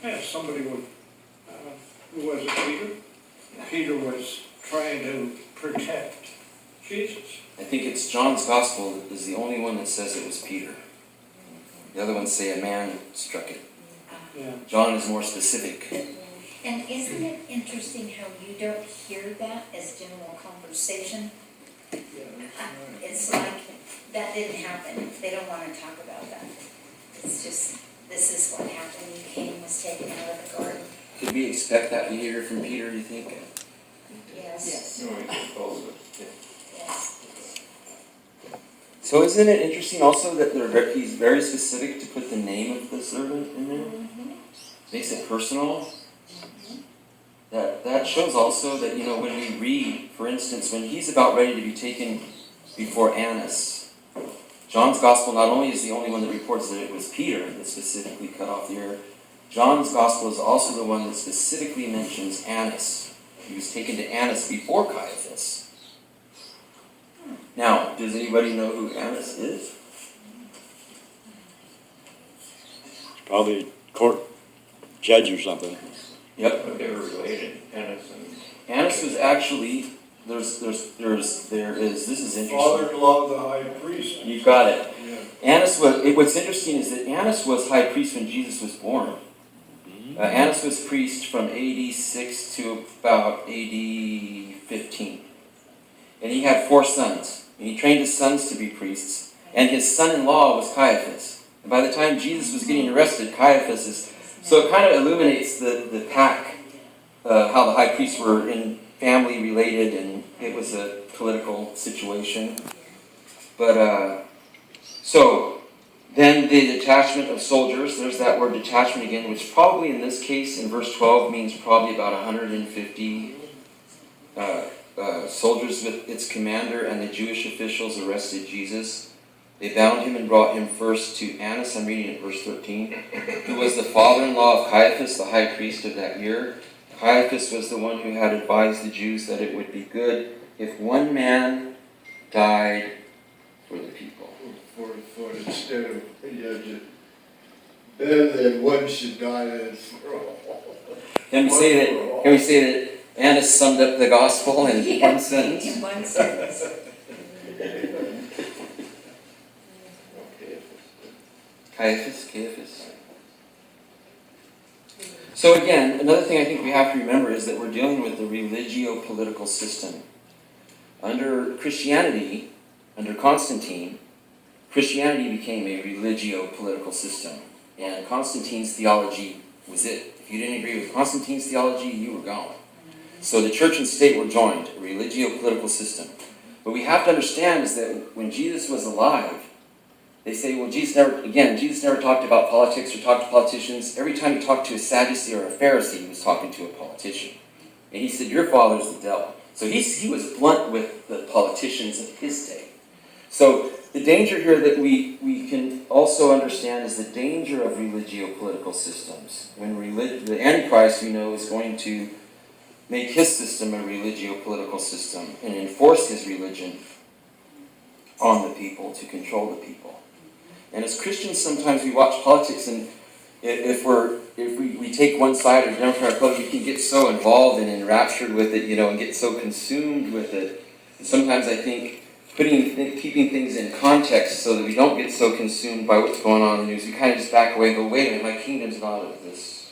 Yeah, somebody would, who was it, Peter? Peter was trying to protect Jesus. I think it's John's Gospel is the only one that says it was Peter. The other ones say a man struck it. Yeah. John is more specific. And isn't it interesting how you don't hear that as general conversation? It's like, that didn't happen. They don't want to talk about that. It's just, this is what happened. Cain was taken out of the garden. Could we expect that behavior from Peter, you think? Yes. Yes. So isn't it interesting also that he's very specific to put the name of the servant in there? Mm-hmm. Makes it personal. That shows also that, when we read, for instance, when he's about ready to be taken before Annas, John's Gospel not only is the only one that reports that it was Peter that specifically cut off the ear, John's Gospel is also the one that specifically mentions Annas. He was taken to Annas before Caiaphas. Now, does anybody know who Annas is? Probably a court judge or something. Yep. But they were related, Annas was actually, this is interesting. Father-in-law of the high priest. You've got it. Yeah. Annas what's interesting is that Annas was high priest when Jesus was born. Annas was priest from AD 6 to about AD 15. And he had 4 sons. And he trained his sons to be priests. And his son-in-law was Caiaphas. And by the time Jesus was getting arrested, Caiaphas is... So it kind of illuminates the pack, how the high priests were in family related, and it was a political situation. But, so, then the detachment of soldiers, there's that word detachment again, which probably in this case, in verse 12, means probably about 150 soldiers with its commander, and the Jewish officials arrested Jesus. They bound him and brought him first to Annas, I'm reading at verse 13, who was the father-in-law of Caiaphas, the high priest of that year. Caiaphas was the one who had advised the Jews that it would be good if one man died for the people. For instead of, better than one should die than for all. Can we say that Annas summed up the gospel in one sentence? In one sentence. Caiaphas. So again, another thing I think we have to remember is that we're dealing with the religio-political system. Under Christianity, under Constantine, Christianity became a religio-political system. And Constantine's theology was it. If you didn't agree with Constantine's theology, you were gone. So the church and state were joined, a religio-political system. What we have to understand is that when Jesus was alive, they say, well, Jesus never talked about politics or talked to politicians. Every time he talked to a Sadducee or a Pharisee, he was talking to a politician. And he said, your father's the devil. So he was blunt with the politicians of his day. So the danger here that we can also understand is the danger of religio-political systems. When the Antichrist, we know, is going to make his system a religio-political system and enforce his religion on the people to control the people. And as Christians, sometimes we watch politics, and if we take one side of the Democratic Party, we can get so involved and enraptured with it, and get so consumed with it. And sometimes I think keeping things in context so that we don't get so consumed by what's going on in the news, we kind of just back away and go, wait a minute, my kingdom's not of this